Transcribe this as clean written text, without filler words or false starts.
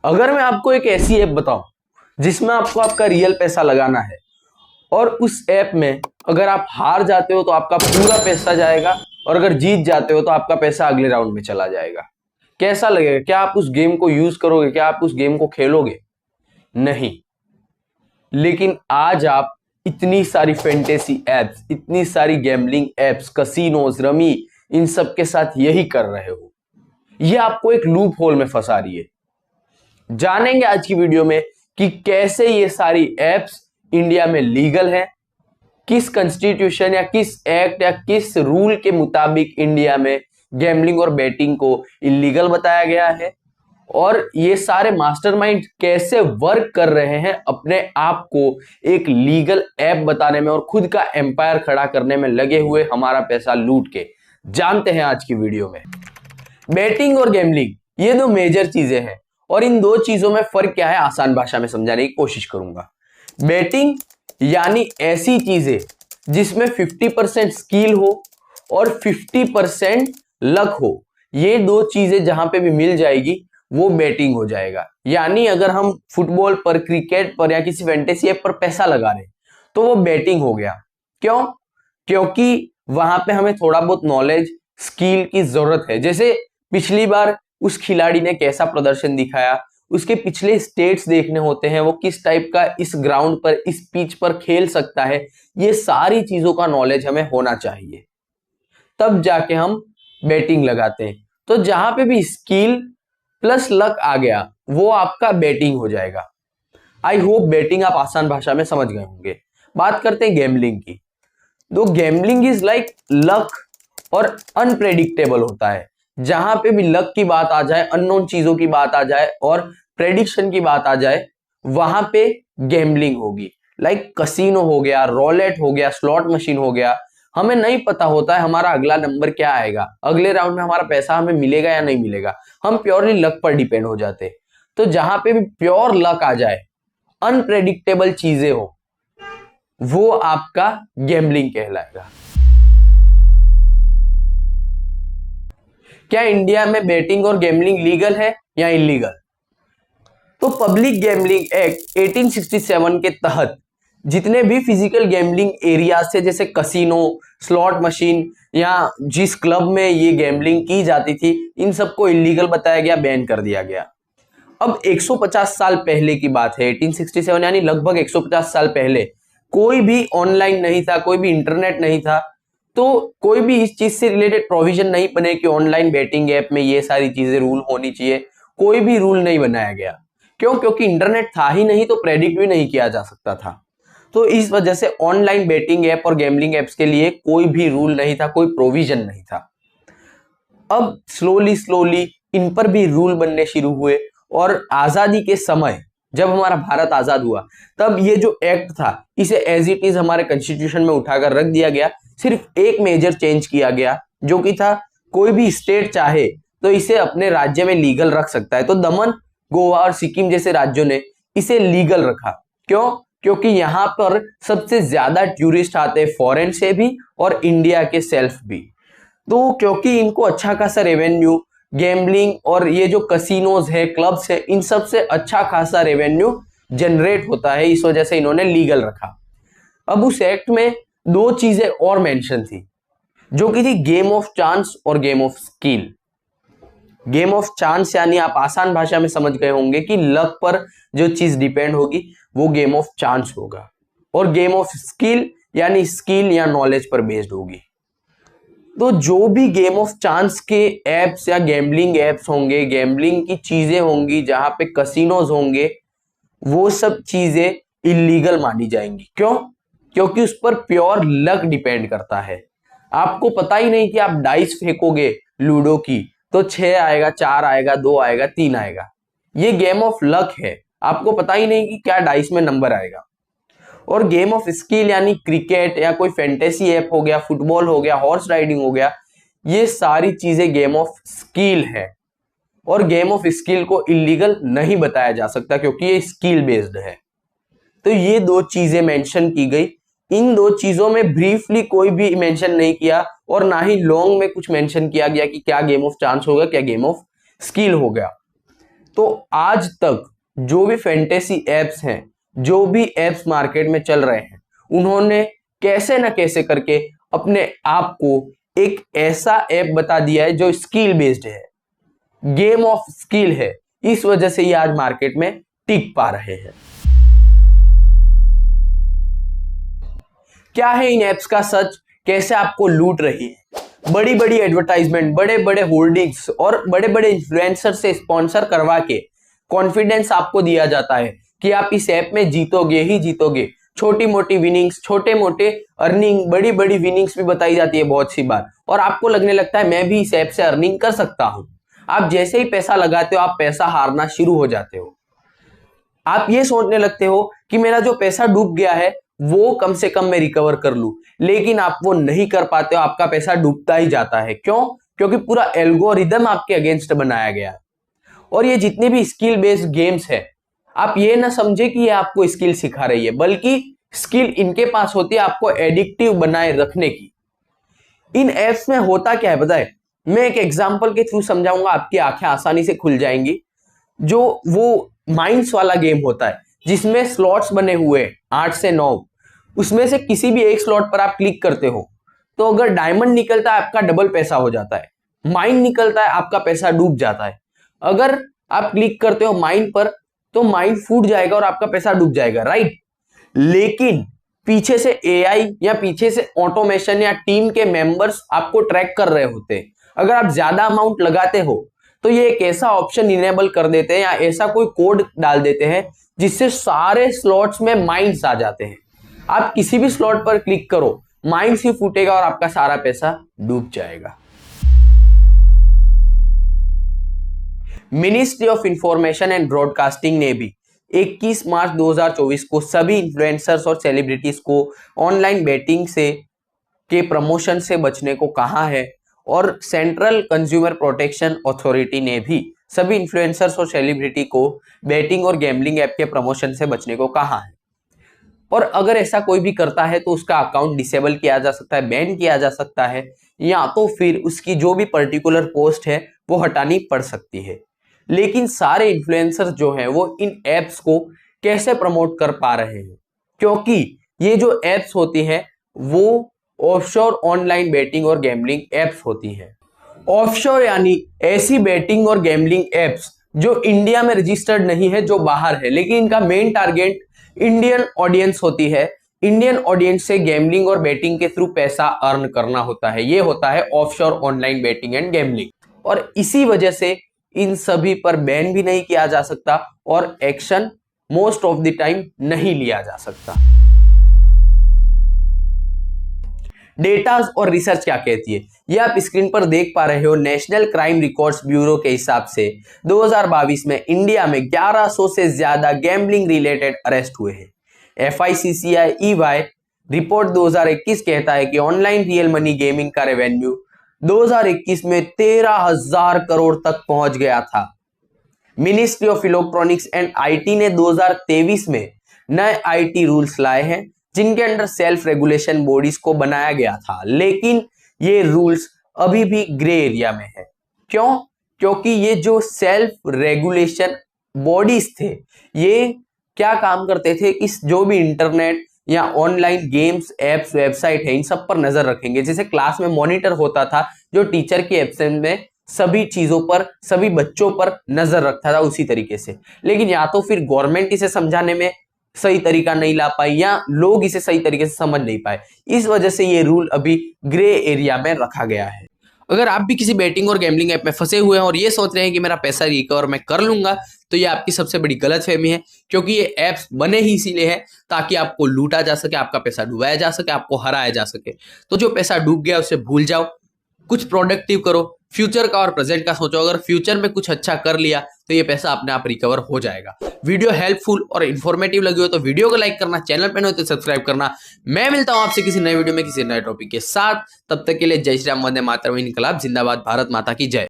अगर मैं आपको एक ऐसी ऐप बताऊं जिसमें आपको आपका रियल पैसा लगाना है और उस ऐप में अगर आप हार जाते हो तो आपका पूरा पैसा जाएगा और अगर जीत जाते हो तो आपका पैसा अगले राउंड में चला जाएगा, कैसा लगेगा? क्या आप उस गेम को यूज करोगे? क्या आप उस गेम को खेलोगे? नहीं। लेकिन आज आप इतनी सारी फैंटेसी एप्स, इतनी सारी गैम्बलिंग एप्स, कसिनोज, रमी, इन सब के साथ यही कर रहे हो। ये आपको एक लूप होल में फंसा रही है। जानेंगे आज की वीडियो में कि कैसे ये सारी एप्स इंडिया में लीगल है, किस कॉन्स्टिट्यूशन या किस एक्ट या किस रूल के मुताबिक इंडिया में गैम्बलिंग और बेटिंग को इलीगल बताया गया है, और ये सारे मास्टरमाइंड कैसे वर्क कर रहे हैं अपने आप को एक लीगल ऐप बताने में और खुद का एम्पायर खड़ा करने में लगे हुए, हमारा पैसा लूट के। जानते हैं आज की वीडियो में। बेटिंग और गैम्बलिंग ये दो मेजर चीजें हैं और इन दो चीजों में फर्क क्या है आसान भाषा में समझाने की कोशिश करूंगा। बेटिंग यानी ऐसी चीजें जिसमें 50% स्किल हो और 50% लक हो। ये दो चीजें जहां पे भी मिल जाएगी वो बेटिंग हो जाएगा। यानी अगर हम फुटबॉल पर, क्रिकेट पर या किसी फैंटेसी ऐप पर पैसा लगा रहे तो वो बेटिंग हो गया। क्यों? क्योंकि वहां पे हमें थोड़ा बहुत नॉलेज, स्किल की जरूरत है। जैसे पिछली बार उस खिलाड़ी ने कैसा प्रदर्शन दिखाया, उसके पिछले स्टेट्स देखने होते हैं, वो किस टाइप का इस ग्राउंड पर, इस पिच पर खेल सकता है। ये सारी चीजों का नॉलेज हमें होना चाहिए, तब जाके हम बेटिंग लगाते हैं। तो जहां पे भी स्किल प्लस लक आ गया वो आपका बेटिंग हो जाएगा। आई होप बेटिंग आप आसान भाषा में समझ गए होंगे। बात करते हैं गैम्बलिंग की। तो गैम्बलिंग इज लाइक लक और अनप्रेडिक्टेबल होता है। जहां पे भी लक की बात आ जाए, अननोन चीजों की बात आ जाए और प्रेडिक्शन की बात आ जाए, वहां पे गैम्बलिंग होगी। लाइक कसिनो हो गया, रोलेट हो गया, स्लॉट मशीन हो गया। हमें नहीं पता होता है हमारा अगला नंबर क्या आएगा, अगले राउंड में हमारा पैसा हमें मिलेगा या नहीं मिलेगा। हम प्योरली लक पर डिपेंड हो जाते हैं। तो जहां पे भी प्योर लक आ जाए, अनप्रेडिक्टेबल चीजें हो, वो आपका गैम्बलिंग कहलाएगा। क्या इंडिया में बेटिंग और गैम्बलिंग लीगल है या इलीगल? तो पब्लिक गैम्बलिंग एक्ट 1867 के तहत जितने भी फिजिकल गैम्बलिंग एरियाज थे, जैसे कसिनो, स्लॉट मशीन या जिस क्लब में ये गैम्बलिंग की जाती थी, इन सबको इलीगल बताया गया, बैन कर दिया गया। अब 150 साल पहले की बात है, 1867 यानी लगभग 150 साल पहले कोई भी ऑनलाइन नहीं था, कोई भी इंटरनेट नहीं था, तो कोई भी इस चीज से रिलेटेड प्रोविजन नहीं बने कि ऑनलाइन बेटिंग ऐप में ये सारी चीजें रूल होनी चाहिए। कोई भी रूल नहीं बनाया गया। क्यों? क्योंकि इंटरनेट था ही नहीं, तो प्रेडिक्ट भी नहीं किया जा सकता था। तो इस वजह से ऑनलाइन बेटिंग ऐप और गैम्बलिंग एप्स के लिए कोई भी रूल नहीं था, कोई प्रोविजन नहीं था। अब स्लोली स्लोली इन पर भी रूल बनने शुरू हुए और आजादी के समय जब हमारा भारत आजाद हुआ तब ये जो एक्ट था इसे एज इट इज हमारे कॉन्स्टिट्यूशन में उठाकर रख दिया गया। सिर्फ एक मेजर चेंज किया गया जो कि था, कोई भी स्टेट चाहे तो इसे अपने राज्य में लीगल रख सकता है। तो दमन, गोवा और सिक्किम जैसे राज्यों ने इसे लीगल रखा। क्यों? क्योंकि यहां पर सबसे ज्यादा टूरिस्ट आते हैं, फॉरेन से भी और इंडिया के सेल्फ भी। तो क्योंकि इनको अच्छा खासा रेवेन्यू गैम्बलिंग और ये जो कसिनोज है, क्लब्स है, इन सब से अच्छा खासा रेवेन्यू जनरेट होता है, इस वजह से इन्होंने लीगल रखा। अब उस एक्ट में दो चीजें और मेंशन थी जो कि थी गेम ऑफ चांस और game of skill. Game of chance यानी आप आसान भाषा में समझ गए होंगे कि लक पर जो चीज डिपेंड होगी वो गेम ऑफ चांस होगा, और गेम ऑफ स्किल यानी स्किल या नॉलेज पर बेस्ड होगी। तो जो भी गेम ऑफ चांस के एप्स या गैम्बलिंग एप्स होंगे, गैम्बलिंग की चीजें होंगी, जहां पे कसिनोज होंगे, वो सब चीजें इलीगल मानी जाएंगी। क्यों? क्योंकि उस पर प्योर लक डिपेंड करता है। आपको पता ही नहीं कि आप डाइस फेंकोगे लूडो की तो 6 आएगा, 4 आएगा, 2 आएगा, 3 आएगा। ये गेम ऑफ लक है, आपको पता ही नहीं कि क्या डाइस में नंबर आएगा। और गेम ऑफ स्किल यानी क्रिकेट या कोई फैंटेसी ऐप हो गया, फुटबॉल हो गया, हॉर्स राइडिंग हो गया, ये सारी चीजें गेम ऑफ स्किल है। और गेम ऑफ स्किल को इलीगल नहीं बताया जा सकता क्योंकि ये स्किल बेस्ड है। तो ये दो चीजें मेंशन की गई। इन दो चीजों में ब्रीफली कोई भी मेंशन नहीं किया और ना ही लॉन्ग में कुछ मेंशन किया गया कि क्या गेम ऑफ चांस होगा, क्या गेम ऑफ स्किल हो गया। तो आज तक जो भी फैंटेसी एप्स हैं, जो भी एप्स मार्केट में चल रहे हैं, उन्होंने कैसे न कैसे करके अपने आप को एक ऐसा ऐप बता दिया है जो स्किल बेस्ड है, गेम ऑफ स्किल है। इस वजह से ये आज मार्केट में टिक पा रहे हैं। क्या है इन एप्स का सच, कैसे आपको लूट रही है? बड़ी बड़ी एडवर्टाइजमेंट, बड़े बड़े होर्डिंग्स और बड़े बड़े इन्फ्लुएंसर से स्पॉन्सर करवा के कॉन्फिडेंस आपको दिया जाता है कि आप इस ऐप में जीतोगे ही जीतोगे। छोटी मोटी विनिंग्स, छोटे मोटे अर्निंग, बड़ी बड़ी विनिंग्स भी बताई जाती है बहुत सी बार, और आपको लगने लगता है मैं भी इस ऐप से अर्निंग कर सकता हूं। आप जैसे ही पैसा लगाते हो, आप पैसा हारना शुरू हो जाते हो। आप ये सोचने लगते हो कि मेरा जो पैसा डूब गया है वो कम से कम मैं रिकवर कर लूं, लेकिन आप वो नहीं कर पाते हो, आपका पैसा डूबता ही जाता है। क्यों? क्योंकि पूरा एल्गोरिदम आपके अगेंस्ट बनाया गया है। और ये जितनी भी स्किल बेस्ड गेम्स है, आप ये ना समझे कि ये आपको स्किल सिखा रही है, बल्कि स्किल इनके पास होती है आपको एडिक्टिव बनाए रखने की। इन एप्स में होता क्या है पता है? मैं एक एग्जांपल के थ्रू समझाऊंगा, आपकी आंखें आसानी से खुल जाएंगी। जो वो माइंस वाला गेम होता है जिसमें स्लॉट्स बने हुए 8 से 9, उसमें से किसी भी एक स्लॉट पर आप क्लिक करते हो तो अगर डायमंड निकलता है आपका डबल पैसा हो जाता है, माइन निकलता है आपका पैसा डूब जाता है। अगर आप क्लिक करते हो माइन पर तो माइन फूट जाएगा और आपका पैसा डूब जाएगा, राइट? लेकिन पीछे से एआई या पीछे से ऑटोमेशन या टीम के मेंबर्स आपको ट्रैक कर रहे होते हैं। अगर आप ज्यादा अमाउंट लगाते हो तो ये एक ऐसा ऑप्शन इनेबल कर देते हैं या ऐसा कोई कोड डाल देते हैं जिससे सारे स्लॉट्स में माइंस आ जाते हैं। आप किसी भी स्लॉट पर क्लिक करो, माइंस ही फूटेगा और आपका सारा पैसा डूब जाएगा। Ministry of information and broadcasting ने भी 21 मार्च 2024 को सभी इन्फ्लुएंसर्स और सेलिब्रिटीज को ऑनलाइन बेटिंग से के प्रमोशन से बचने को कहा है, और सेंट्रल कंज्यूमर प्रोटेक्शन अथॉरिटी ने भी सभी इन्फ्लुएंसर्स और सेलिब्रिटी को बेटिंग और गैम्बलिंग ऐप के प्रमोशन से बचने को कहा है। और अगर ऐसा कोई भी करता है तो उसका अकाउंट डिसेबल किया जा सकता है, बैन किया जा सकता है, या तो फिर उसकी जो भी पर्टिकुलर पोस्ट है वो हटानी पड़ सकती है। लेकिन सारे इन्फ्लुएंसर्स जो हैं वो इन एप्स को कैसे प्रमोट कर पा रहे हैं? क्योंकि ये जो एप्स होती हैं वो ऑफशोर ऑनलाइन बेटिंग और गैम्बलिंग एप्स होती हैं। ऑफशोर यानी ऐसी बेटिंग और गैम्बलिंग एप्स जो इंडिया में रजिस्टर्ड नहीं है, जो बाहर है, लेकिन इनका मेन टारगेट इंडियन ऑडियंस होती है। इंडियन ऑडियंस से गैम्बलिंग और बेटिंग के थ्रू पैसा अर्न करना होता है। ये होता है offshore online betting and gambling, और इसी वजह से इन सभी पर बैन भी नहीं किया जा सकता और action most of the time नहीं लिया जा सकता। डेटाज और रिसर्च क्या कहती है ये आप स्क्रीन पर देख पा रहे हो। नेशनल क्राइम रिकॉर्ड्स ब्यूरो के हिसाब से 2022 में इंडिया में 1100 से ज्यादा गैम्बलिंग रिलेटेड अरेस्ट हुए हैं। FICCI EY रिपोर्ट 2021 कहता है कि ऑनलाइन रियल मनी गेमिंग का रेवेन्यू 2021 में 13,000 करोड़ तक पहुंच गया था। Ministry of electronics and IT ने 2023 में नए IT रूल्स लाए हैं जिनके अंडर सेल्फ रेगुलेशन बॉडीज को बनाया गया था, लेकिन ये रूल्स अभी भी ग्रे एरिया में है। क्यों? क्योंकि ये जो सेल्फ रेगुलेशन बॉडीज थे ये क्या काम करते थे? इस जो भी इंटरनेट या ऑनलाइन गेम्स, एप्स, वेबसाइट है, इन सब पर नजर रखेंगे। जैसे क्लास में मॉनिटर होता था जो टीचर के एब्सेंस में सभी चीजों पर, सभी बच्चों पर नजर रखता था, उसी तरीके से। लेकिन या तो फिर गवर्नमेंट इसे समझाने में सही तरीका नहीं ला पाई या लोग इसे सही तरीके से समझ नहीं पाए, इस वजह से ये रूल अभी ग्रे एरिया में रखा गया है। अगर आप भी किसी बेटिंग और गैम्बलिंग ऐप में फंसे हुए हैं और ये सोच रहे हैं कि मेरा पैसा रिकवर मैं कर लूंगा, तो ये आपकी सबसे बड़ी गलतफहमी है, क्योंकि ये ऐप्स बने ही इसीलिए हैं ताकि आपको लूटा जा सके, आपका पैसा डुबाया जा सके, आपको हराया जा सके। तो जो पैसा डूब गया उसे भूल जाओ, कुछ प्रोडक्टिव करो, फ्यूचर का और प्रेजेंट का सोचो। अगर फ्यूचर में कुछ अच्छा कर लिया तो ये पैसा अपने आप रिकवर हो जाएगा। वीडियो हेल्पफुल और इन्फॉर्मेटिव लगी हो तो वीडियो को लाइक करना, चैनल पे नहीं हो तो सब्सक्राइब करना। मैं मिलता हूं आपसे किसी नए वीडियो में किसी नए टॉपिक के साथ। तब तक के लिए जय श्री राम, वंदे मातरम, इनकलाब जिंदाबाद, भारत माता की जय।